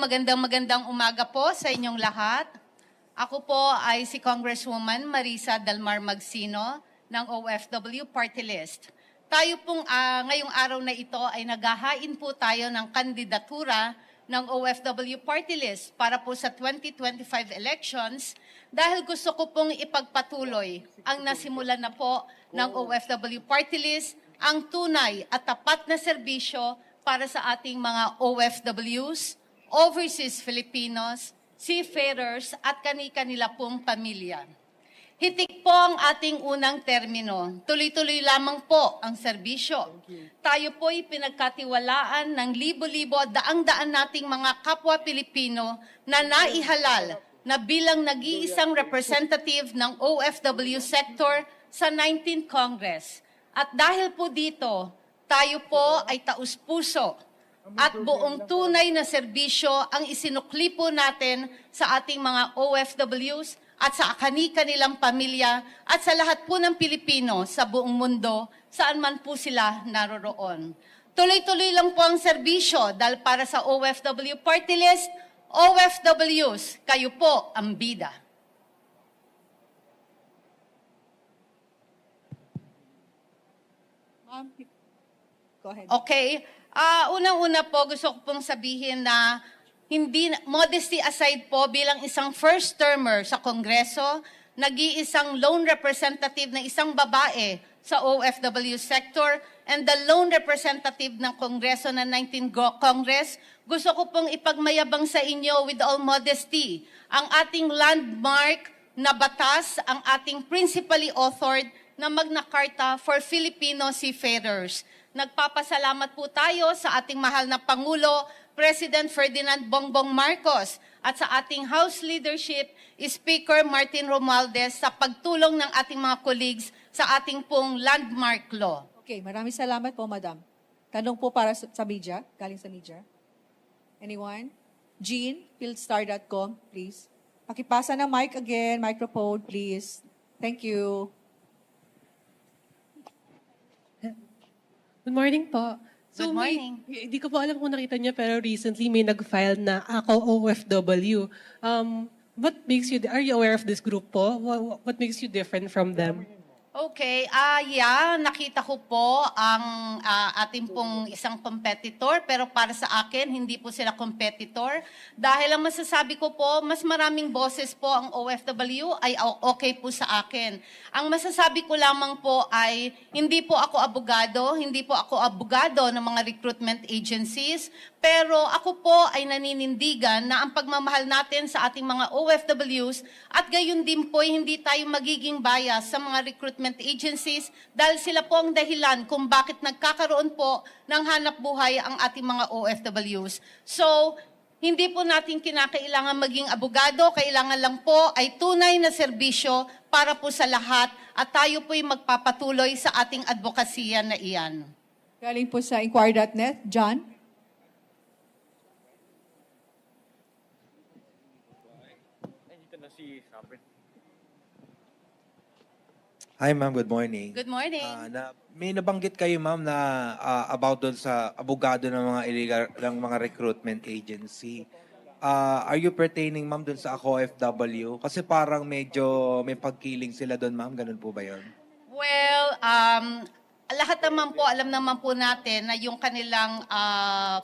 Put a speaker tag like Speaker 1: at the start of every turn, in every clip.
Speaker 1: magandang umaga po sa inyong lahat. Ako po ay si Congresswoman Marisa Dalmar Magsino ng OFW Party List. Tayo pong ngayong araw na ito ay naghahain po tayo ng kandidatura ng OFW Party List para po sa 2025 elections dahil gusto ko pong ipagpatuloy ang nasimulan na po ng OFW Party List, ang tunay at tapat na serbisyo para sa ating mga OFWs, overseas Filipinos, seafarers at kani-kanila pong pamilya. Hitik po ang ating unang termino. Tuloy-tuloy lamang po ang serbisyo. Tayo po'y pinagkatiwalaan ng libo-libo, daang-daan nating mga kapwa Pilipino na naihalal na bilang nag-iisang representative ng OFW sector sa 19th Congress. At dahil po dito, tayo po ay taus-puso at buong tunay na serbisyo ang isinukli po natin sa ating mga OFWs at sa kani-kanilang pamilya at sa lahat po ng Pilipino sa buong mundo saan man po sila naroroon. Tuloy-tuloy lang po ang serbisyo dahil para sa OFW Party List, OFWs, kayo po ang bida.
Speaker 2: Go ahead.
Speaker 1: Okay. Unang-una po, gusto ko pong sabihin na hindi, modesty aside po, bilang isang first-termer sa Kongreso, nag-iisang lone representative na isang babae sa OFW sector, and the lone representative ng Kongreso na 19th Congress, gusto ko pong ipagmayabang sa inyo with all modesty, ang ating landmark na batas, ang ating principally authored na Magna Carta for Filipino Seafarers. Nagpapasalamat po tayo sa ating mahal na Pangulo, President Ferdinand Bongbong Marcos, at sa ating House Leadership, Speaker Martin Romualdez, sa pagtulong ng ating mga colleagues sa ating pong landmark law.
Speaker 2: Okay, maraming salamat po, Madam. Tanong po para sa media, galing sa media. Anyone? Jean, fieldstar.com, please. Pakipasa ng mic again, microphone, please. Thank you.
Speaker 3: Good morning po.
Speaker 1: Good morning.
Speaker 3: Hindi ko po alam kung nakita niyo, pero recently may nag-file na ako OFW. What makes you, are you aware of this group po? What makes you different from them?
Speaker 1: Okay, nakita ko po ang ating pong isang competitor, pero para sa akin, hindi po sila competitor. Dahil ang masasabi ko po, mas maraming boses po ang OFW ay okay po sa akin. Ang masasabi ko lamang po ay, hindi po ako abogado ng mga recruitment agencies, pero ako po ay naninindigan na ang pagmamahal natin sa ating mga OFWs at gayon din po hindi tayo magiging bias sa mga recruitment agencies dahil sila po ang dahilan kung bakit nagkakaroon po ng hanap buhay ang ating mga OFWs. So, hindi po natin kinakailangan maging abogado, kailangan lang po ay tunay na serbisyo para po sa lahat at tayo po'y magpapatuloy sa ating advokasya na iyan.
Speaker 2: Galing po sa inquirer.net, John.
Speaker 4: Hi ma'am, good morning.
Speaker 1: Good morning.
Speaker 4: May nabanggit kayo ma'am na about doon sa abogado ng mga illegal ng mga recruitment agency. Are you pertaining ma'am doon sa ako OFW? Kasi parang medyo may pagkiling sila doon ma'am, ganun po ba 'yon?
Speaker 1: Well, lahat naman po, alam naman po natin na yung kanilang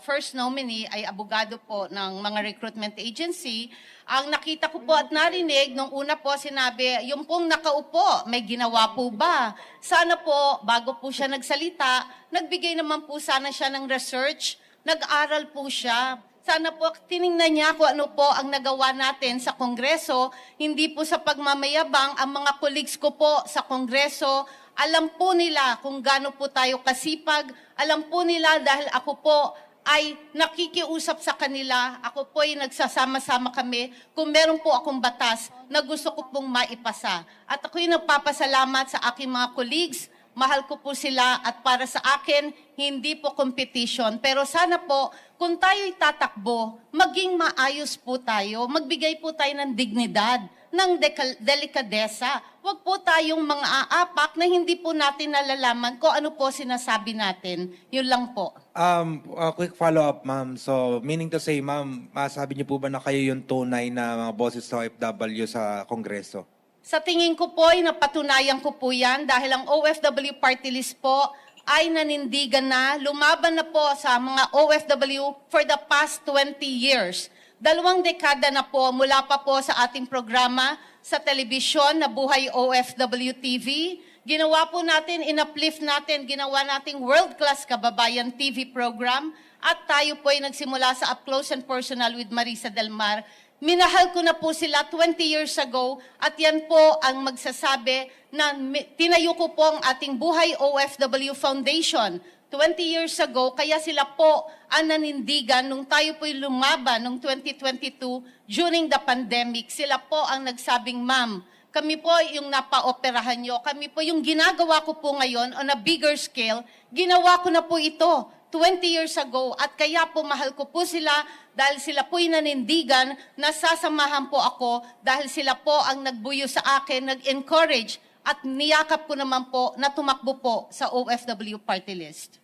Speaker 1: first nominee ay abogado po ng mga recruitment agency. Ang nakita ko po at narinig, nung una po sinabi, yung pong nakaupo, may ginawa po ba? Sana po, bago po siya nagsalita, nagbigay naman po sana siya ng research, nag-aral po siya. Sana po tiningnan niya kung ano po ang nagawa natin sa Kongreso, hindi po sa pagmamayabang. Ang mga colleagues ko po sa Kongreso, alam po nila kung gaano po tayo kasipag, alam po nila dahil ako po ay nakikiusap sa kanila, ako po ay nagsasama-sama kami kung meron po akong batas na gusto ko pong maipasa. At ako'y nagpapasalamat sa aking mga colleagues, mahal ko po sila at para sa akin, hindi po competition. Pero sana po, kung tayo'y tatakbo, maging maayos po tayo, magbigay po tayo ng dignidad ng delikadesa. Huwag po tayong mga aapak na hindi po natin nalalaman kung ano po sinasabi natin. Yun lang po.
Speaker 4: A quick follow-up, ma'am. So, meaning to say, ma'am, masabi niyo po ba na kayo yung tunay na mga boses sa OFW sa Kongreso?
Speaker 1: Sa tingin ko po, ay napatunayan ko po yan dahil ang OFW party list po ay nanindigan na, lumaban na po sa mga OFW for the past 20 years. 2 dekada na po mula pa po sa ating programa sa telebisyon na Buhay OFW TV. Ginawa po natin, in-uplift natin, ginawa nating world-class kababayan TV program at tayo po ay nagsimula sa Up Close and Personal with Marisa Del Mar. Minahal ko na po sila 20 years ago at yan po ang magsasabi na tinayo ko po ang ating Buhay OFW Foundation 20 years ago, kaya sila po ang nanindigan nung tayo po'y lumaban nung 2022 during the pandemic. Sila po ang nagsabing, ma'am, kami po yung napaoperahan nyo, kami po yung ginagawa ko po ngayon on a bigger scale, ginawa ko na po ito 20 years ago at kaya po mahal ko po sila dahil sila po'y nanindigan na sasamahan po ako dahil sila po ang nagbuyo sa akin, nag-encourage at niyakap ko naman po na tumakbo po sa OFW party list.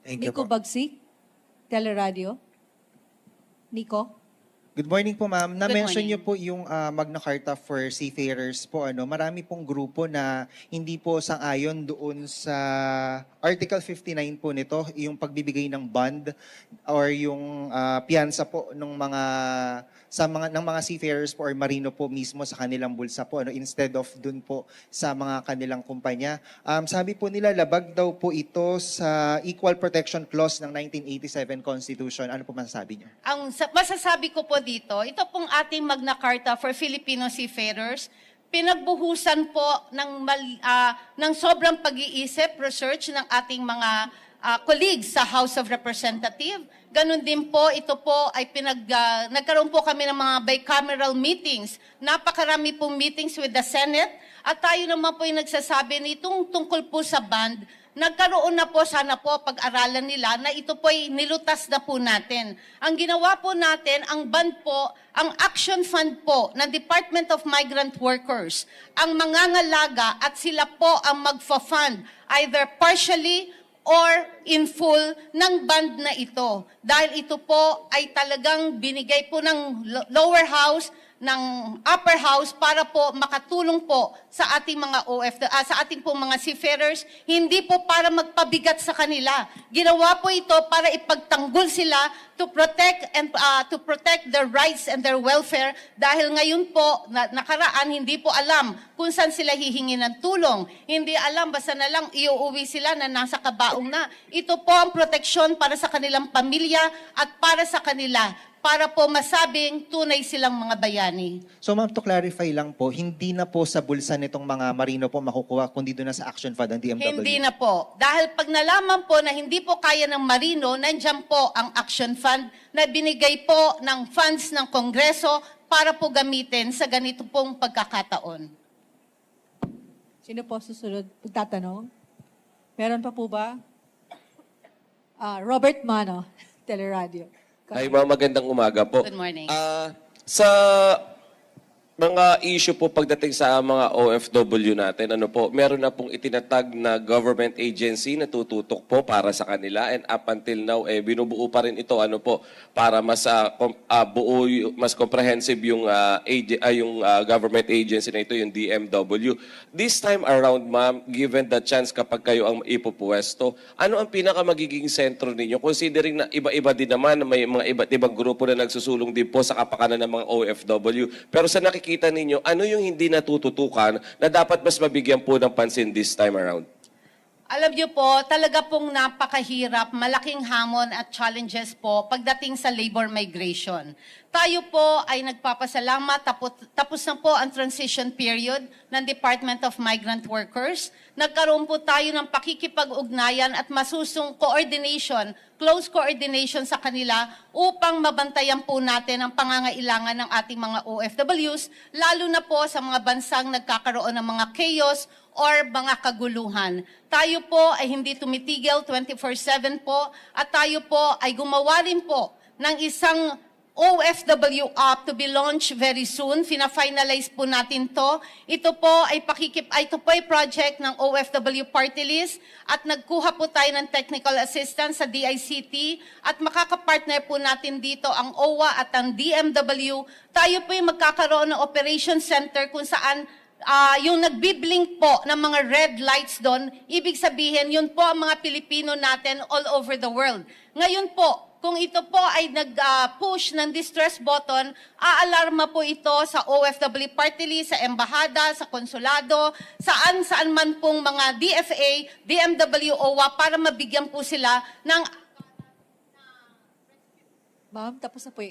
Speaker 4: Thank you
Speaker 2: Nico
Speaker 4: po.
Speaker 2: Bagsik, Teleradio. Nico?
Speaker 5: Good morning po, ma'am. Na-mention
Speaker 1: morning.
Speaker 5: niyo po yung Magna Carta for Seafarers po. Marami pong grupo na hindi po sang-ayon doon sa Article 59 po nito, yung pagbibigay ng bond or yung piyansa po ng mga seafarers po or marino po mismo sa kanilang bulsa po instead of doon po sa mga kanilang kumpanya. Sabi po nila labag daw po ito sa Equal Protection Clause ng 1987 Constitution. Ano po masasabi niyo?
Speaker 1: Ang masasabi ko po dito, ito pong ating Magna Carta for Filipino Seafarers, pinagbuhusan po ng sobrang pag-iisip, research ng ating mga colleagues sa House of Representatives. Ganon din po, ito po ay nagkaroon po kami ng mga bicameral meetings. Napakarami pong meetings with the Senate. At tayo naman po yung nagsasabi nitong tungkol po sa bond, nagkaroon na po, sana po pag-aralan nila na ito po ay nilutas na po natin. Ang ginawa po natin, ang bond po, ang action fund po ng Department of Migrant Workers, ang mangangalaga at sila po ang magfa-fund either partially or in full ng bond na ito. Dahil ito po ay talagang binigay po ng lower house, ng upper house para po makatulong po sa ating mga sa ating pong mga seafarers, hindi po para magpabigat sa kanila. Ginawa po ito para ipagtanggol sila to protect their rights and their welfare dahil ngayon po nakaraan hindi po alam kung saan sila hihingi ng tulong. Hindi alam, basta na lang iuuwi sila na nasa kabaong na. Ito po ang proteksyon para sa kanilang pamilya at para sa kanila, para po masabing tunay silang mga bayani.
Speaker 5: So ma'am, to clarify lang po, hindi na po sa bulsa nitong mga marino po makukuha, kundi doon na sa Action Fund ng DMW?
Speaker 1: Hindi na po. Dahil pag nalaman po na hindi po kaya ng marino, nandyan po ang Action Fund na binigay po ng funds ng Kongreso para po gamitin sa ganito pong pagkakataon.
Speaker 2: Sino po susunod? Pagtatanong? Meron pa po ba? Robert Mano, Teleradio.
Speaker 6: Ay, magandang umaga po.
Speaker 1: Good morning.
Speaker 6: Sa mga issue po pagdating sa mga OFW natin, meron na pong itinatag na government agency na tututok po para sa kanila, and up until now, binubuo pa rin ito, para mas buo, mas comprehensive yung government agency na ito, yung DMW. This time around, ma'am, given the chance kapag kayo ang ipupuwesto, ano ang pinaka magiging sentro ninyo? Considering na iba-iba din naman, may mga iba't ibang grupo na nagsusulong din po sa kapakanan ng mga OFW. Pero sa nakikita ninyo, ano yung hindi natututukan na dapat mas mabigyan po ng pansin this time around?
Speaker 1: Alam niyo po, talaga pong napakahirap, malaking hamon at challenges po pagdating sa labor migration. Tayo po ay nagpapasalamat, tapos na po ang transition period ng Department of Migrant Workers. Nagkaroon po tayo ng pakikipag-ugnayan at masusong coordination, close coordination sa kanila upang mabantayan po natin ang pangangailangan ng ating mga OFWs, lalo na po sa mga bansang nagkakaroon ng mga chaos or mga kaguluhan. Tayo po ay hindi tumitigil 24/7 po at tayo po ay gumawa rin po ng isang OFW app to be launched very soon. Fina-finalize po natin to. Ito po ay project ng OFW Party List at nagkuha po tayo ng technical assistance sa DICT at makakapartner po natin dito ang OWA at ang DMW. Tayo po yung magkakaroon ng operation center kung saan yung nagbiblink po ng mga red lights doon, ibig sabihin, yun po ang mga Pilipino natin all over the world. Ngayon po, kung ito po ay nag-push ng distress button, aalarma po ito sa OFW Party List, sa embahada, sa konsulado, saan man pong mga DFA, DMW, OWA para mabigyan po sila ng...
Speaker 2: Ma'am, tapos na po yung